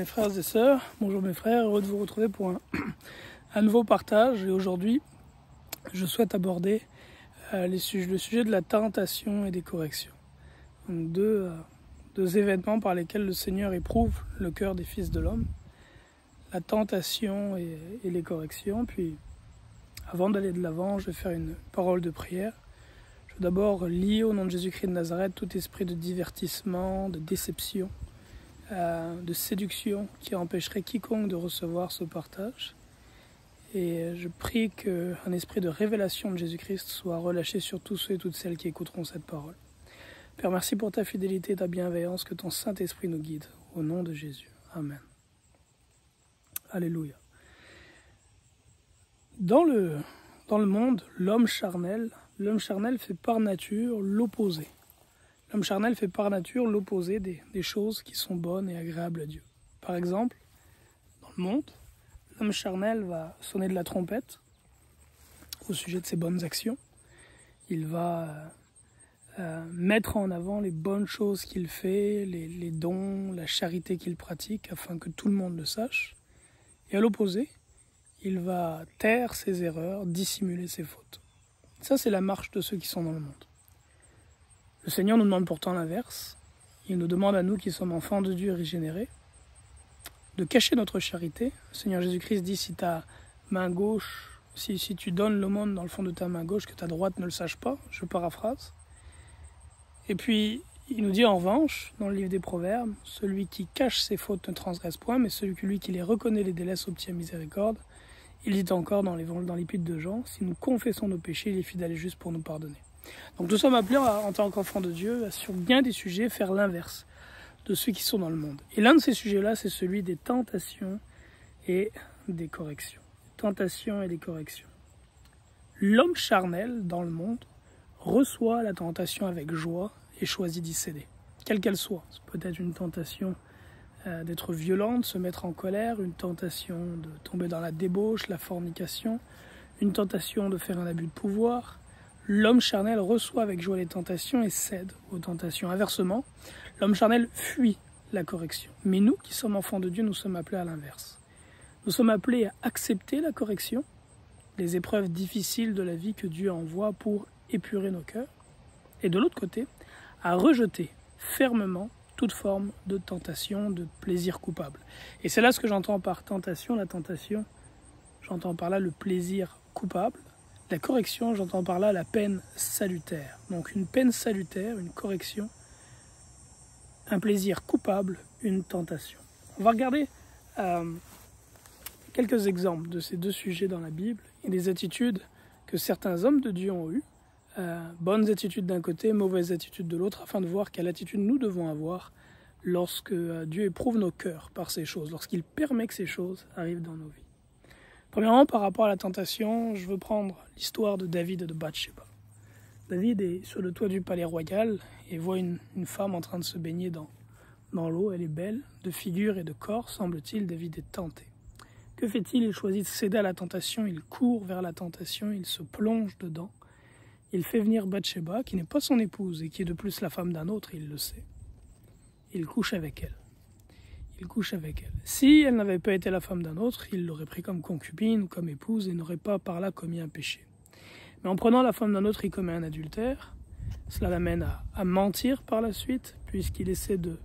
mes frères et sœurs, bonjour mes frères, heureux de vous retrouver pour un nouveau partage. Et aujourd'hui, je souhaite aborder le sujet de la tentation et des corrections. Donc deux événements par lesquels le Seigneur éprouve le cœur des fils de l'homme. La tentation et les corrections. Puis, avant d'aller de l'avant, je vais faire une parole de prière. Je veux d'abord lier au nom de Jésus-Christ de Nazareth tout esprit de divertissement, de déception, de séduction qui empêcherait quiconque de recevoir ce partage. Et je prie qu'un esprit de révélation de Jésus-Christ soit relâché sur tous ceux et toutes celles qui écouteront cette parole. Père, merci pour ta fidélité et ta bienveillance, que ton Saint-Esprit nous guide. Au nom de Jésus. Amen. Alléluia. Dans le monde, l'homme charnel fait par nature l'opposé. L'homme charnel fait par nature l'opposé des choses qui sont bonnes et agréables à Dieu. Par exemple, dans le monde, l'homme charnel va sonner de la trompette au sujet de ses bonnes actions. Il va mettre en avant les bonnes choses qu'il fait, les dons, la charité qu'il pratique, afin que tout le monde le sache. Et à l'opposé, il va taire ses erreurs, dissimuler ses fautes. Ça, c'est la marche de ceux qui sont dans le monde. Le Seigneur nous demande pourtant l'inverse. Il nous demande à nous qui sommes enfants de Dieu régénérés de cacher notre charité. Le Seigneur Jésus-Christ dit, si ta main gauche, si tu donnes l'aumône dans le fond de ta main gauche, que ta droite ne le sache pas, je paraphrase. Et puis, il nous dit en revanche, dans le livre des Proverbes, celui qui cache ses fautes ne transgresse point, mais celui qui les reconnaît les délaisse, obtient miséricorde. Il dit encore dans l'épître de Jean, si nous confessons nos péchés, il est fidèle et juste pour nous pardonner. Donc nous sommes appelés en tant qu'enfants de Dieu à, sur bien des sujets, faire l'inverse de ceux qui sont dans le monde. Et l'un de ces sujets-là, c'est celui des tentations et des corrections. Tentations et des corrections. L'homme charnel dans le monde reçoit la tentation avec joie et choisit d'y céder, quelle qu'elle soit. C'est peut-être une tentation d'être violent, de se mettre en colère, une tentation de tomber dans la débauche, la fornication, une tentation de faire un abus de pouvoir. L'homme charnel reçoit avec joie les tentations et cède aux tentations. Inversement, l'homme charnel fuit la correction. Mais nous, qui sommes enfants de Dieu, nous sommes appelés à l'inverse. Nous sommes appelés à accepter la correction, les épreuves difficiles de la vie que Dieu envoie pour épurer nos cœurs. Et de l'autre côté, à rejeter fermement toute forme de tentation, de plaisir coupable. Et c'est là ce que j'entends par tentation. La tentation, j'entends par là le plaisir coupable. La correction, j'entends par là la peine salutaire. Donc une peine salutaire, une correction, un plaisir coupable, une tentation. On va regarder quelques exemples de ces deux sujets dans la Bible et des attitudes que certains hommes de Dieu ont eues. Bonnes attitudes d'un côté, mauvaises attitudes de l'autre, afin de voir quelle attitude nous devons avoir lorsque Dieu éprouve nos cœurs par ces choses, lorsqu'il permet que ces choses arrivent dans nos vies. Premièrement, par rapport à la tentation, je veux prendre l'histoire de David et de Bathsheba. David est sur le toit du palais royal et voit une femme en train de se baigner dans l'eau. Elle est belle, de figure et de corps, semble-t-il. David est tenté. Que fait-il? Il choisit de céder à la tentation, il court vers la tentation, il se plonge dedans. Il fait venir Bathsheba, qui n'est pas son épouse et qui est de plus la femme d'un autre, il le sait. Il couche avec elle. Si elle n'avait pas été la femme d'un autre, il l'aurait pris comme concubine ou comme épouse et n'aurait pas par là commis un péché. Mais en prenant la femme d'un autre, il commet un adultère. Cela l'amène à mentir par la suite, puisqu'il essaie de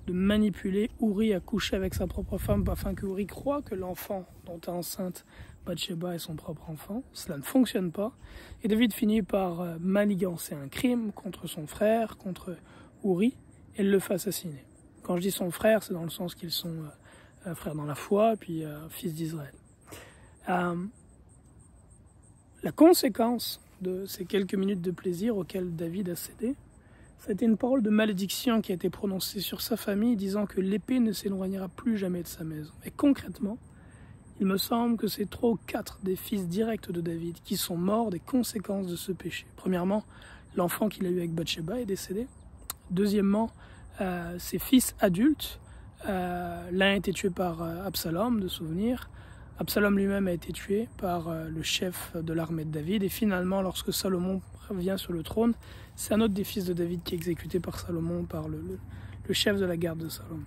manipuler Uri à coucher avec sa propre femme, afin que Uri croie que l'enfant dont est enceinte Bathsheba est son propre enfant. Cela ne fonctionne pas. Et David finit par manigancer un crime contre son frère, contre Uri, et le fait assassiner. Quand je dis son frère, c'est dans le sens qu'ils sont frères dans la foi, puis fils d'Israël. La conséquence de ces quelques minutes de plaisir auxquelles David a cédé, ça a été une parole de malédiction qui a été prononcée sur sa famille, disant que l'épée ne s'éloignera plus jamais de sa maison. Et concrètement, il me semble que c'est 3 ou 4 des fils directs de David qui sont morts des conséquences de ce péché. Premièrement, l'enfant qu'il a eu avec Bathsheba est décédé. Deuxièmement, ses fils adultes, l'un a été tué par Absalom, de souvenir. Absalom lui-même a été tué par le chef de l'armée de David. Et finalement, lorsque Salomon revient sur le trône, c'est un autre des fils de David qui est exécuté par Salomon, par le chef de la garde de Salomon.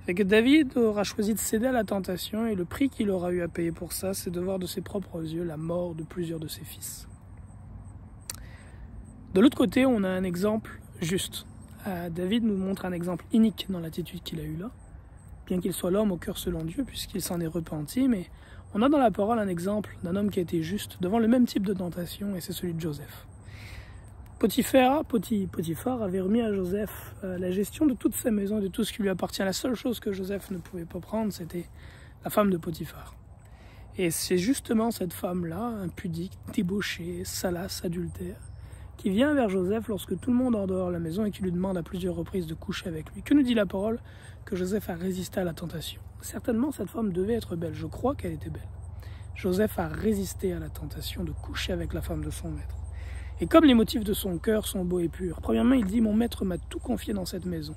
Fait que David aura choisi de céder à la tentation et le prix qu'il aura eu à payer pour ça, c'est de voir de ses propres yeux la mort de plusieurs de ses fils. De l'autre côté, on a un exemple juste. David nous montre un exemple inique dans l'attitude qu'il a eue là, bien qu'il soit l'homme au cœur selon Dieu, puisqu'il s'en est repenti, mais on a dans la parole un exemple d'un homme qui a été juste devant le même type de tentation, et c'est celui de Joseph. Potiphar avait remis à Joseph la gestion de toute sa maison, de tout ce qui lui appartient. La seule chose que Joseph ne pouvait pas prendre, c'était la femme de Potiphar. Et c'est justement cette femme-là, impudique, débauchée, salace, adultère, qui vient vers Joseph lorsque tout le monde est en dehors de la maison et qui lui demande à plusieurs reprises de coucher avec lui. Que nous dit la parole? Que Joseph a résisté à la tentation. Certainement, cette femme devait être belle. Je crois qu'elle était belle. Joseph a résisté à la tentation de coucher avec la femme de son maître. Et comme les motifs de son cœur sont beaux et purs, premièrement, il dit « Mon maître m'a tout confié dans cette maison.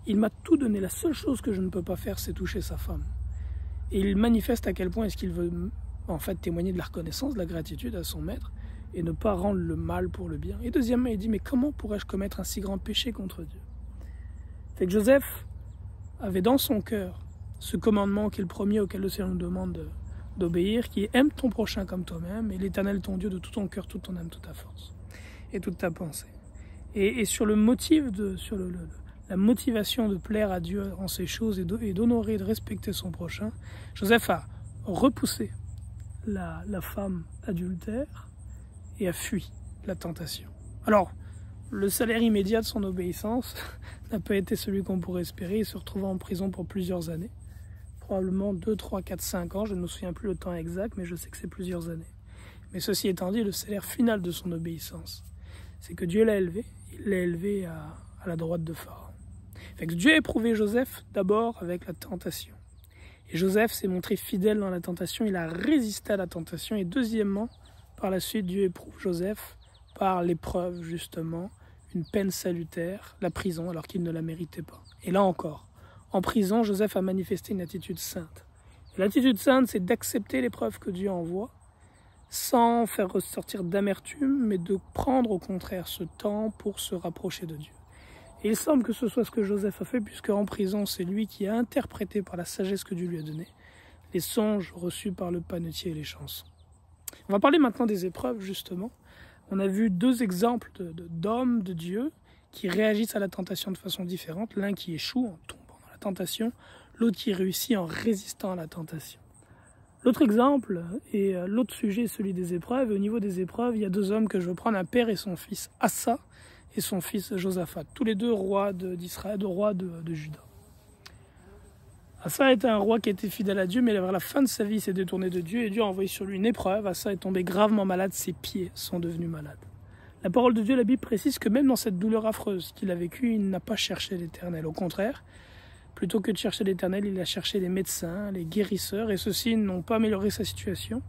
Il m'a tout donné. La seule chose que je ne peux pas faire, c'est toucher sa femme. » Et il manifeste à quel point est-ce qu'il veut en fait témoigner de la reconnaissance, de la gratitude à son maître et ne pas rendre le mal pour le bien. Et deuxièmement, il dit « Mais comment pourrais-je commettre un si grand péché contre Dieu ?» Fait que Joseph avait dans son cœur ce commandement qui est le premier auquel le Seigneur nous demande d'obéir, qui est « Aime ton prochain comme toi-même, et l'Éternel ton Dieu de tout ton cœur, toute ton âme, toute ta force, et toute ta pensée. » Et sur le motif, la motivation de plaire à Dieu en ces choses et d'honorer, de respecter son prochain, Joseph a repoussé la femme adultère et a fui la tentation. Alors, le salaire immédiat de son obéissance n'a pas été celui qu'on pourrait espérer. Il se retrouva en prison pour plusieurs années. Probablement 2, 3, 4, 5 ans. Je ne me souviens plus le temps exact, mais je sais que c'est plusieurs années. Mais ceci étant dit, le salaire final de son obéissance, c'est que Dieu l'a élevé. Il l'a élevé à la droite de Pharaon. Fait que Dieu a éprouvé Joseph d'abord avec la tentation. Et Joseph s'est montré fidèle dans la tentation. Il a résisté à la tentation. Et deuxièmement, par la suite, Dieu éprouve Joseph par l'épreuve, justement, une peine salutaire, la prison, alors qu'il ne la méritait pas. Et là encore, en prison, Joseph a manifesté une attitude sainte. L'attitude sainte, c'est d'accepter l'épreuve que Dieu envoie, sans faire ressortir d'amertume, mais de prendre au contraire ce temps pour se rapprocher de Dieu. Et il semble que ce soit ce que Joseph a fait, puisque en prison, c'est lui qui a interprété par la sagesse que Dieu lui a donnée les songes reçus par le panetier et les chansons. On va parler maintenant des épreuves, justement. On a vu deux exemples d'hommes de Dieu qui réagissent à la tentation de façon différente. L'un qui échoue en tombant dans la tentation, l'autre qui réussit en résistant à la tentation. L'autre exemple et l'autre sujet est celui des épreuves. Et au niveau des épreuves, il y a deux hommes que je veux prendre, un père et son fils, Asa, et son fils Josaphat, tous les deux rois d'Israël, rois de Juda. Asa était un roi qui était fidèle à Dieu, mais vers la fin de sa vie, il s'est détourné de Dieu et Dieu a envoyé sur lui une épreuve. Asa est tombé gravement malade, ses pieds sont devenus malades. La parole de Dieu, la Bible précise que même dans cette douleur affreuse qu'il a vécue, il n'a pas cherché l'Éternel. Au contraire, plutôt que de chercher l'Éternel, il a cherché les médecins, les guérisseurs, et ceux-ci n'ont pas amélioré sa situation.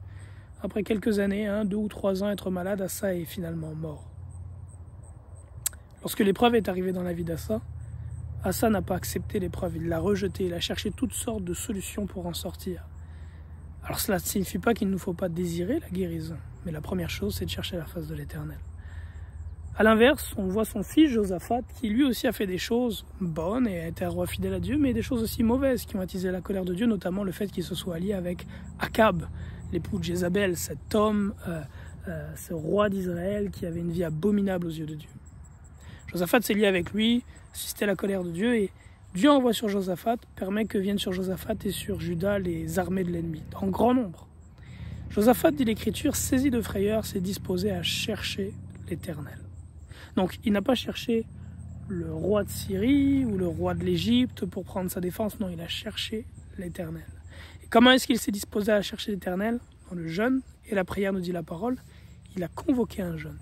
Après quelques années, 2 ou 3 ans à être malade, Asa est finalement mort. Lorsque l'épreuve est arrivée dans la vie d'Asa, Asa n'a pas accepté l'épreuve, il l'a rejetée, il a cherché toutes sortes de solutions pour en sortir. Alors cela ne signifie pas qu'il ne nous faut pas désirer la guérison, mais la première chose, c'est de chercher la face de l'Éternel. A l'inverse, on voit son fils Josaphat, qui lui aussi a fait des choses bonnes et a été un roi fidèle à Dieu, mais des choses aussi mauvaises qui ont attisé la colère de Dieu, notamment le fait qu'il se soit allié avec Akab, l'époux de Jézabel, cet homme, ce roi d'Israël qui avait une vie abominable aux yeux de Dieu. Josaphat s'est lié avec lui, suscité la colère de Dieu, et Dieu envoie sur Josaphat, permet que viennent sur Josaphat et sur Juda les armées de l'ennemi, en grand nombre. Josaphat, dit l'Écriture, saisi de frayeur, s'est disposé à chercher l'Éternel. Donc il n'a pas cherché le roi de Syrie ou le roi de l'Égypte pour prendre sa défense, non, il a cherché l'Éternel. Et comment est-ce qu'il s'est disposé à chercher l'Éternel? Dans le jeûne et la prière, nous dit la parole, il a convoqué un jeûne.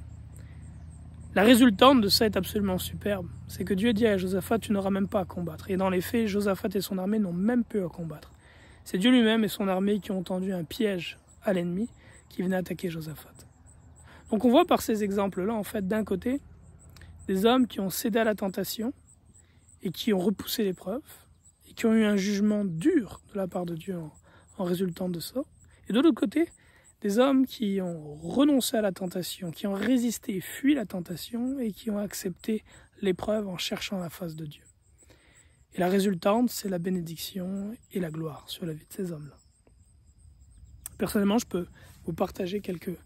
La résultante de ça est absolument superbe. C'est que Dieu dit à Josaphat, tu n'auras même pas à combattre. Et dans les faits, Josaphat et son armée n'ont même peu à combattre. C'est Dieu lui-même et son armée qui ont tendu un piège à l'ennemi qui venait attaquer Josaphat. Donc on voit par ces exemples-là, en fait, d'un côté, des hommes qui ont cédé à la tentation et qui ont repoussé l'épreuve et qui ont eu un jugement dur de la part de Dieu en résultant de ça. Et de l'autre côté, des hommes qui ont renoncé à la tentation, qui ont résisté et fui la tentation et qui ont accepté l'épreuve en cherchant la face de Dieu. Et la résultante, c'est la bénédiction et la gloire sur la vie de ces hommes-là. Personnellement, je peux vous partager quelques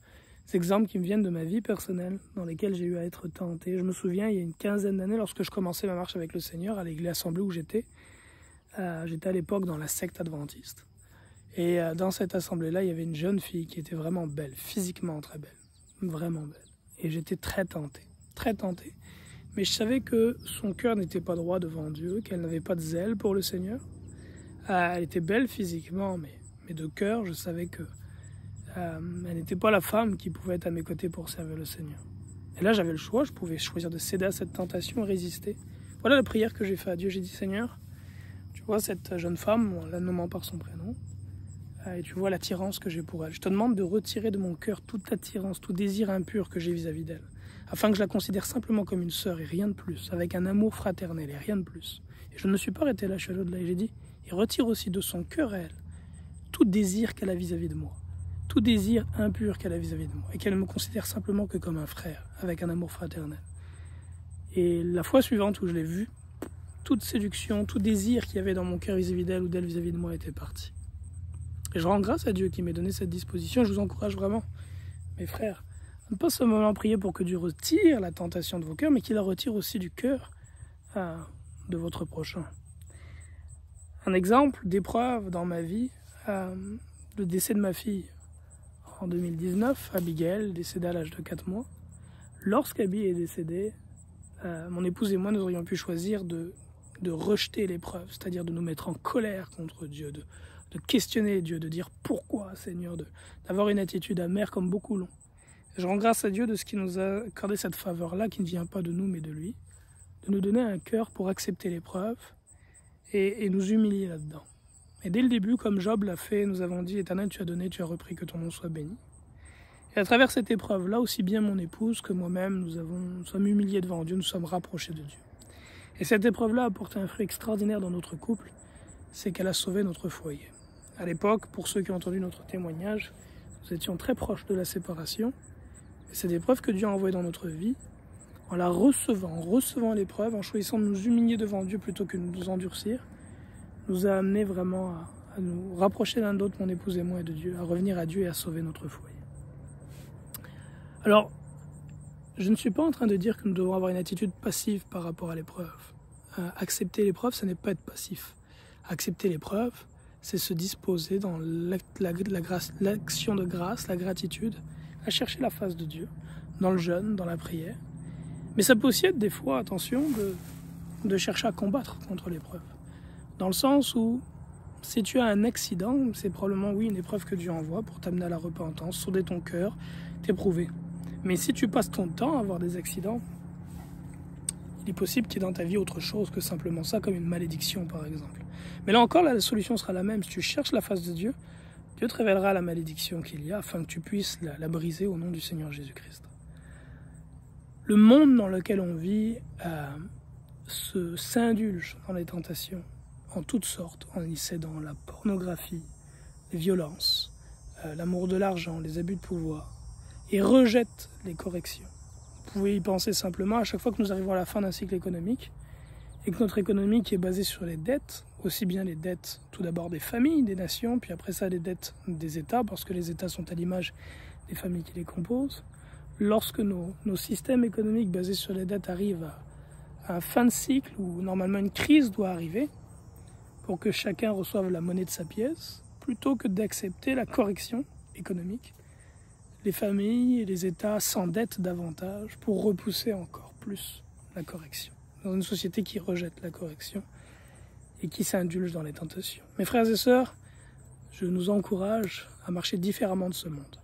exemples qui me viennent de ma vie personnelle, dans lesquels j'ai eu à être tenté. Je me souviens, il y a une quinzaine d'années, lorsque je commençais ma marche avec le Seigneur, à l'église assemblée où j'étais à l'époque dans la secte adventiste. Et dans cette assemblée-là, il y avait une jeune fille qui était vraiment belle, physiquement très belle, vraiment belle. Et j'étais très tenté. Mais je savais que son cœur n'était pas droit devant Dieu, qu'elle n'avait pas de zèle pour le Seigneur. Elle était belle physiquement, mais de cœur, je savais que elle n'était pas la femme qui pouvait être à mes côtés pour servir le Seigneur. Et là, j'avais le choix, je pouvais choisir de céder à cette tentation et résister. Voilà la prière que j'ai faite à Dieu. J'ai dit, Seigneur, tu vois cette jeune femme, en la nommant par son prénom, et tu vois l'attirance que j'ai pour elle. Je te demande de retirer de mon cœur toute attirance, tout désir impur que j'ai vis-à-vis d'elle, afin que je la considère simplement comme une sœur et rien de plus, avec un amour fraternel et rien de plus. Et je ne me suis pas arrêté là, je suis allé au-delà et j'ai dit, et retire aussi de son cœur à elle tout désir qu'elle a vis-à-vis de moi, tout désir impur qu'elle a vis-à-vis de moi, et qu'elle me considère simplement que comme un frère, avec un amour fraternel. Et la fois suivante où je l'ai vue, toute séduction, tout désir qu'il y avait dans mon cœur vis-à-vis d'elle ou d'elle vis-à-vis de moi était parti. Et je rends grâce à Dieu qui m'ait donné cette disposition. Je vous encourage vraiment, mes frères, à ne pas seulement prier pour que Dieu retire la tentation de vos cœurs, mais qu'il la retire aussi du cœur de votre prochain. Un exemple d'épreuve dans ma vie, le décès de ma fille en 2019, Abigail, décédée à l'âge de 4 mois. Lorsqu'Abby est décédée, mon épouse et moi, nous aurions pu choisir de rejeter l'épreuve, c'est-à-dire de nous mettre en colère contre Dieu, de questionner Dieu, de dire pourquoi, Seigneur, d'avoir une attitude amère comme beaucoup l'ont. Je rends grâce à Dieu de ce qui nous a accordé cette faveur-là, qui ne vient pas de nous, mais de lui, de nous donner un cœur pour accepter l'épreuve et nous humilier là-dedans. Et dès le début, comme Job l'a fait, nous avons dit, Éternel, tu as donné, tu as repris, que ton nom soit béni. Et à travers cette épreuve-là, aussi bien mon épouse que moi-même, nous sommes humiliés devant Dieu, nous sommes rapprochés de Dieu. Et cette épreuve-là a apporté un fruit extraordinaire dans notre couple, c'est qu'elle a sauvé notre foyer. À l'époque, pour ceux qui ont entendu notre témoignage, nous étions très proches de la séparation. Et cette épreuve que Dieu a envoyée dans notre vie, en la recevant, en recevant l'épreuve, en choisissant de nous humilier devant Dieu plutôt que de nous endurcir, nous a amené vraiment à nous rapprocher l'un d'autre, mon épouse et moi, et de Dieu, à revenir à Dieu et à sauver notre foyer. Alors, je ne suis pas en train de dire que nous devons avoir une attitude passive par rapport à l'épreuve. Accepter l'épreuve, ce n'est pas être passif. Accepter l'épreuve, c'est se disposer dans l'action de grâce, la gratitude, à chercher la face de Dieu, dans le jeûne, dans la prière. Mais ça peut aussi être des fois, attention, de chercher à combattre contre l'épreuve. Dans le sens où, si tu as un accident, c'est probablement, oui, une épreuve que Dieu envoie pour t'amener à la repentance, souder ton cœur, t'éprouver. Mais si tu passes ton temps à avoir des accidents, il est possible qu'il y ait dans ta vie autre chose que simplement ça, comme une malédiction par exemple. Mais là encore, la solution sera la même. Si tu cherches la face de Dieu, Dieu te révélera la malédiction qu'il y a afin que tu puisses la briser au nom du Seigneur Jésus-Christ. Le monde dans lequel on vit s'indulge dans les tentations en toutes sortes, en y cédant la pornographie, les violences, l'amour de l'argent, les abus de pouvoir, et rejette les corrections. Vous pouvez y penser simplement à chaque fois que nous arrivons à la fin d'un cycle économique et que notre économie qui est basée sur les dettes, aussi bien les dettes tout d'abord des familles, des nations, puis après ça les dettes des États, parce que les États sont à l'image des familles qui les composent. Lorsque nos systèmes économiques basés sur les dettes arrivent à un fin de cycle où normalement une crise doit arriver pour que chacun reçoive la monnaie de sa pièce, plutôt que d'accepter la correction économique, les familles et les États s'endettent davantage pour repousser encore plus la correction. Dans une société qui rejette la correction et qui s'indulge dans les tentations. Mes frères et sœurs, je nous encourage à marcher différemment de ce monde.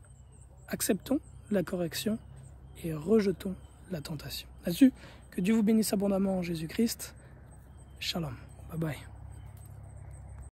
Acceptons la correction et rejetons la tentation. Là-dessus, que Dieu vous bénisse abondamment en Jésus-Christ. Shalom. Bye bye.